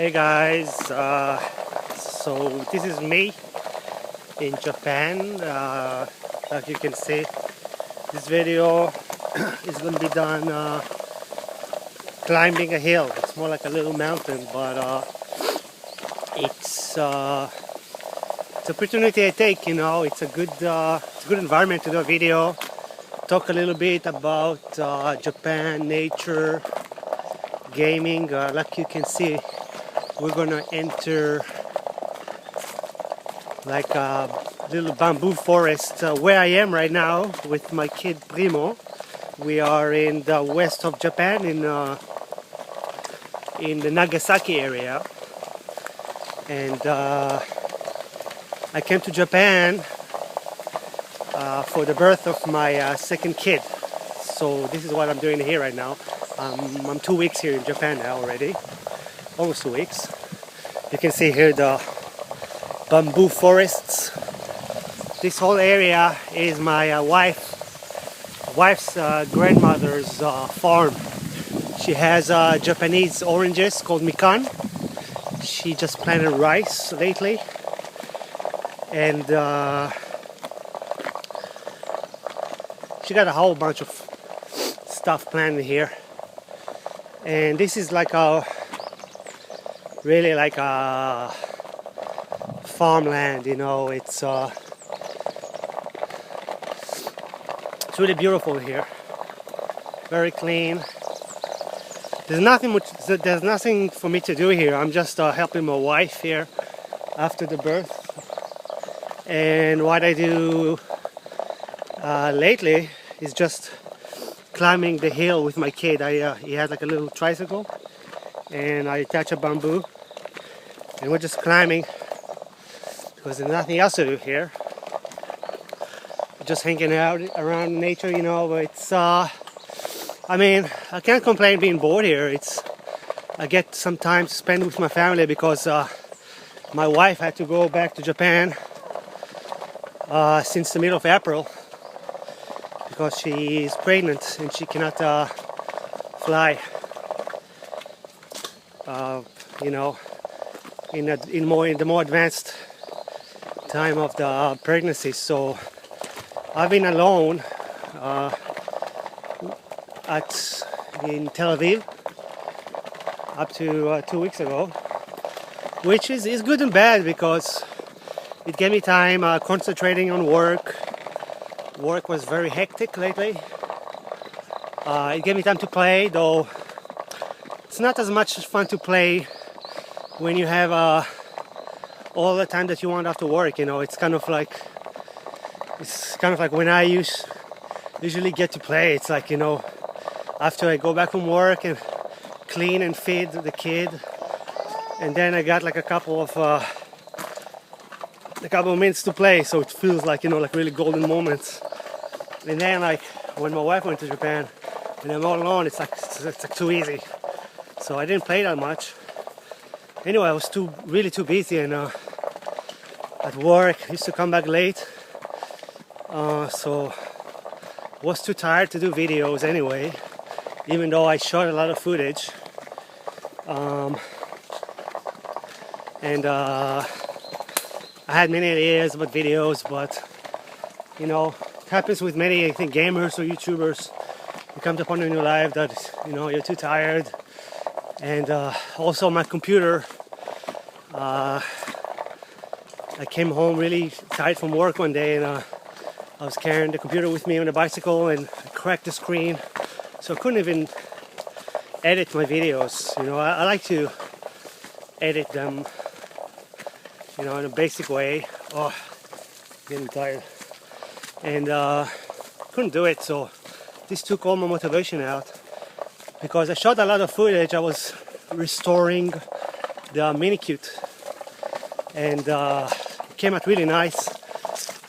Hey guys, so this is me in Japan. Like you can see, this video is going to be done climbing a hill. It's more like a little mountain, but it's an opportunity I take. It's a good environment to do a video. Talk a little bit about Japan, nature, gaming. Like you can see, we're gonna enter like a little bamboo forest where I am right now with my kid Primo. We are in the west of Japan in the Nagasaki area, and I came to Japan for the birth of my second kid. So this is what I'm doing here right now. I'm 2 weeks here in Japan now already, almost 2 weeks. You can see here the bamboo forests. This whole area is my wife's grandmother's farm. She has Japanese oranges called mikan. She just planted rice lately, and she got a whole bunch of stuff planted here. And this is like really like a farmland, it's really beautiful here, very clean. There's nothing for me to do here. I'm just helping my wife here after the birth. And what I do lately is just climbing the hill with my kid. He had like a little tricycle, and I attach a bamboo, and we're just climbing because there's nothing else to do here. Just hanging out around nature, It's I can't complain being bored here. I get some time to spend with my family because my wife had to go back to Japan since the middle of April because she is pregnant and she cannot fly. In the more advanced time of the pregnancy. So I've been alone in Tel Aviv up to 2 weeks ago, which is good and bad because it gave me time concentrating on work. Work was very hectic lately. It gave me time to play, though it's not as much fun to play when you have all the time that you want after work. It's kind of like when I usually get to play. It's like, after I go back from work and clean and feed the kid, and then I got like a couple of minutes to play, so it feels like, like really golden moments. And then like when my wife went to Japan and I'm all alone, it's like too easy. So I didn't play that much. Anyway, I was really too busy, and at work I used to come back late, so I was too tired to do videos anyway, even though I shot a lot of footage. And I had many ideas about videos, but it happens with many, I think, gamers or YouTubers. You come to a point in your life that you're too tired. And also my computer, I came home really tired from work one day, and I was carrying the computer with me on a bicycle, and I cracked the screen, so I couldn't even edit my videos. I like to edit them, in a basic way. Oh, getting tired. And couldn't do it, so this took all my motivation out. Because I shot a lot of footage, I was restoring the mini-cute, and it came out really nice.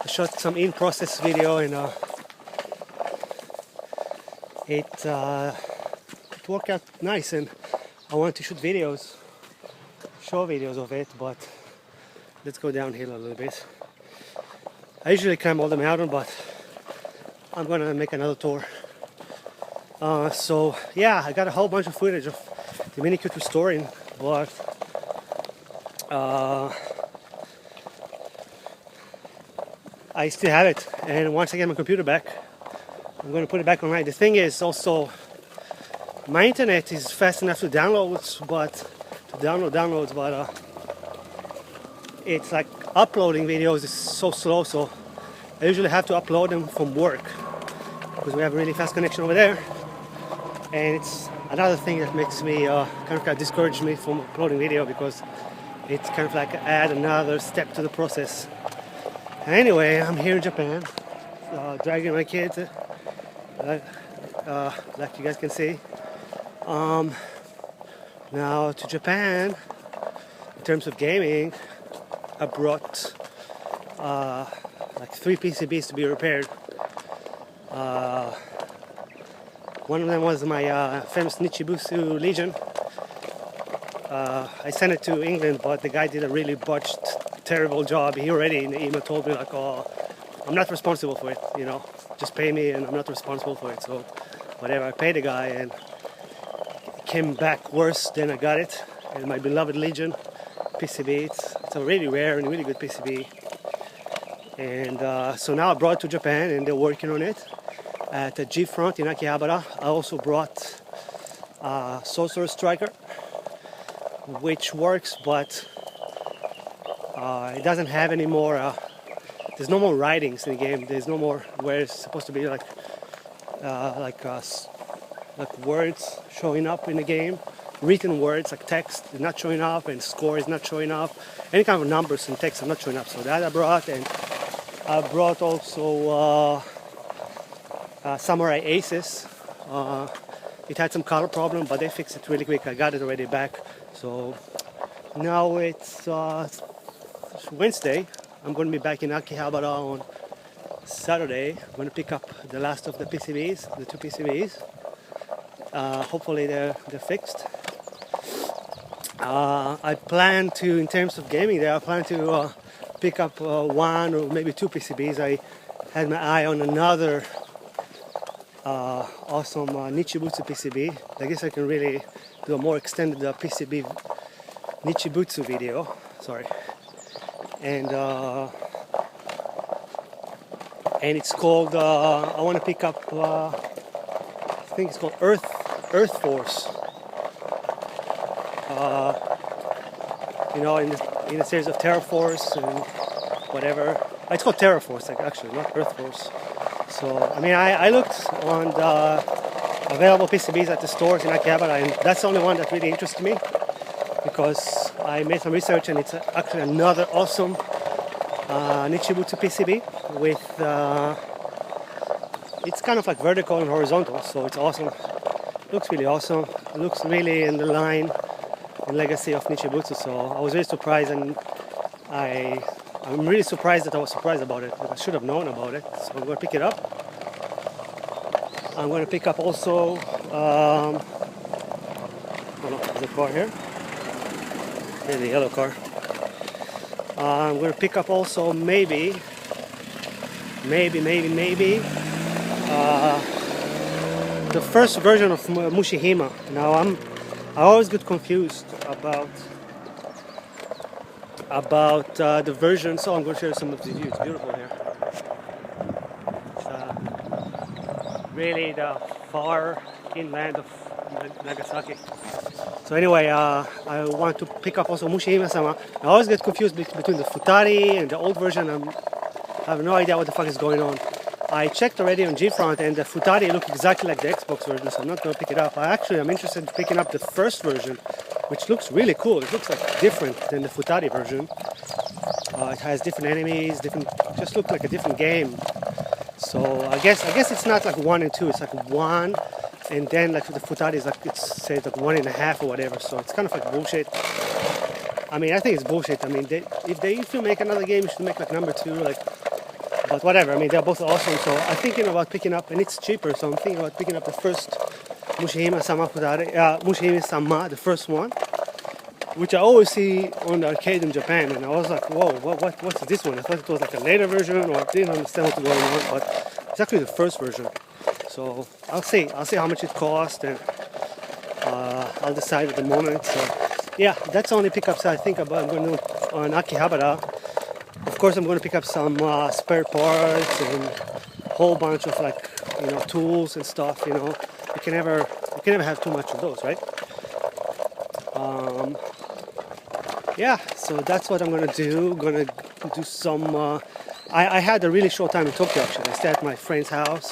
I shot some in-process video, and it worked out nice, and I wanted to show videos of it, but let's go downhill a little bit. I usually climb all the mountain, but I'm gonna make another tour. So yeah, I got a whole bunch of footage of the mini-cute restoring, but uh, I still have it, and once I get my computer back, I'm going to put it back online. The thing is also, my internet is fast enough to download, but it's like uploading videos is so slow. So I usually have to upload them from work because we have a really fast connection over there, and it's another thing that makes me kind of discourage me from uploading video, because it's kind of like add another step to the process. Anyway, I'm here in Japan, dragging my kids, like you guys can see. Now to Japan, in terms of gaming, I brought like 3 PCBs to be repaired. One of them was my famous Nichibutsu Legion. I sent it to England, but the guy did a really botched, terrible job. He already in the email told me like, "Oh, I'm not responsible for it. You know, just pay me, and I'm not responsible for it." So, whatever, I paid the guy, and it came back worse than I got it. And my beloved Legion PCB, it's a really rare and really good PCB. And so now I brought it to Japan, and they're working on it at the G Front in Akihabara. I also brought Sorcerer Striker, which works, but it doesn't have any more. There's no more writings in the game. There's no more where it's supposed to be like words showing up in the game. Written words like text is not showing up, and score is not showing up. Any kind of numbers and text are not showing up. So that I brought, and I brought also Samurai Aces. It had some color problem, but they fixed it really quick. I got it already back. So now it's Wednesday. I'm going to be back in Akihabara on Saturday. I'm going to pick up the last of the PCBs, the 2 PCBs. Hopefully they're fixed. I plan to, in terms of gaming there, I plan to pick up 1 or maybe 2 PCBs. I had my eye on another awesome Nichibutsu PCB. I guess I can really do a more extended PCB Nichibutsu video. Sorry. And it's called, I want to pick up, I think it's called Earth Force. You know, in the series of Terra Force and whatever. It's called Terra Force, actually, not Earth Force. So, I mean, I looked on the available PCBs at the stores in Akihabara, and that's the only one that really interested me, because I made some research, and it's actually another awesome Nichibutsu PCB with, it's kind of like vertical and horizontal, so it's awesome. It looks really awesome. It looks really in the line and legacy of Nichibutsu, so I was really surprised, and I'm really surprised that I was surprised about it. I should have known about it, so I'm going to pick it up. I'm going to pick up also, hold on, there's a car here. There's the yellow car. I'm going to pick up also maybe the first version of Mushihima. Now I always get confused about the version, so I'm going to share some of the view. It's beautiful here. It's really the far inland of Nagasaki. So anyway, I want to pick up also Mushihima-sama. I always get confused between the Futari and the old version. I have no idea what the fuck is going on. I checked already on G-Front, and the Futari look exactly like the Xbox version, so I'm not going to pick it up. I'm interested in picking up the first version, which looks really cool. It looks like different than the Futari version. It has different enemies, just look like a different game. So I guess it's not like 1 and 2. It's like 1, and then like the Futari is like, it's say like 1.5 or whatever. So it's kind of like bullshit. I mean, I think it's bullshit. I mean, if you make another game, you should make like number 2, like. But whatever. I mean, they're both awesome. So I'm thinking about picking up, and it's cheaper. So I'm thinking about picking up the first Mushihima-sama Futari, Mushihima-sama, the first one, which I always see on the arcade in Japan, and I was like, whoa, what's this one? I thought it was like a later version, or I didn't understand what's going on, but it's actually the first version. So I'll see how much it costs, and I'll decide at the moment. So yeah, that's the only pickups I think about. I'm going to do on Akihabara. Of course, I'm going to pick up some spare parts and a whole bunch of like, tools and stuff. You can never have too much of those, right? Yeah, so that's what I'm going to do. Going to do some. I had a really short time in Tokyo actually. I stayed at my friend's house,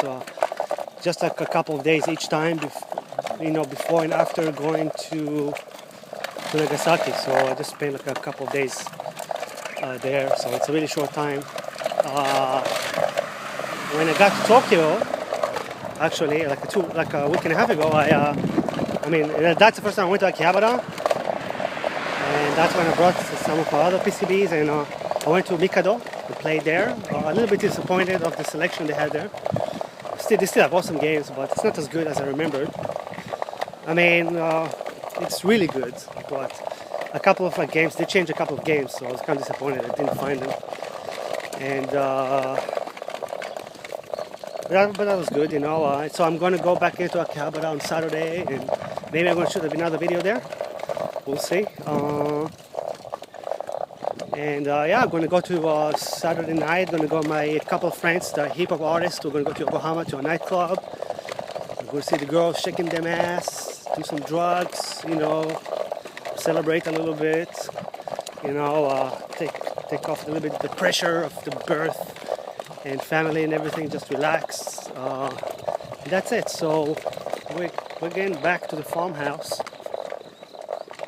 just like a couple of days each time, before and after going to Nagasaki. So I just spent like a couple of days there. So it's a really short time. When I got to Tokyo, actually, like a week and a half ago, that's the first time I went to Akihabara, and that's when I brought some of my other PCBs, and I went to Mikado to play there. A little bit disappointed of the selection they had there. They still have awesome games, but it's not as good as I remembered. It's really good, but a couple of games, they changed a couple of games, so I was kind of disappointed I didn't find them. And but that was good, so I'm going to go back into Akihabara on Saturday, and maybe I'm going to shoot another video there. We'll see. I'm going to go to Saturday night. Going to go with my couple of friends, the hip hop artists. We're going to go to Yokohama to a nightclub. We're going to see the girls shaking them ass, do some drugs, celebrate a little bit, take off a little bit the pressure of the birth and family and everything, just relax. That's it. So we're getting back to the farmhouse.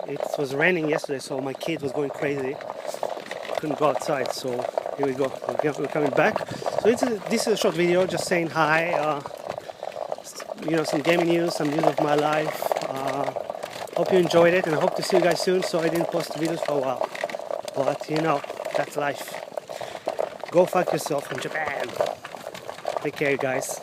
It was raining yesterday, so my kid was going crazy. Couldn't go outside, so here we go. We're coming back. So this is a short video, just saying hi. Some gaming news, some news of my life. Hope you enjoyed it, and I hope to see you guys soon. So I didn't post videos for a while, but that's life. Go fuck yourself in Japan. Take care, guys.